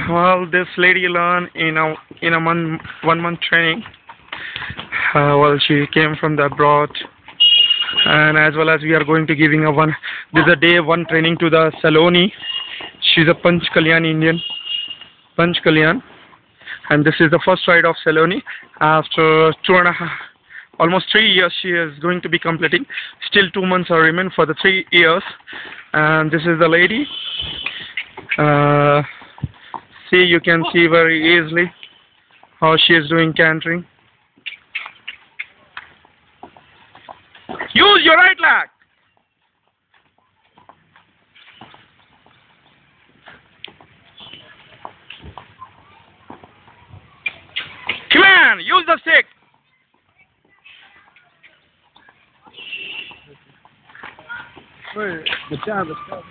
Well, this lady learned in a 1 month training. Well, she came from the abroad, and as well as we are going to giving a one. This is a day one training to the Saloni. She's a Panch Kalyan Indian, Panch Kalyan, and this is the first ride of Saloni. After 2.5, almost 3 years, she is going to be completing. Still 2 months are remain for the 3 years, and this is the lady. See, you can see very easily how she is doing cantering. Use your right leg. Come on, use the stick. Wait, the job is done.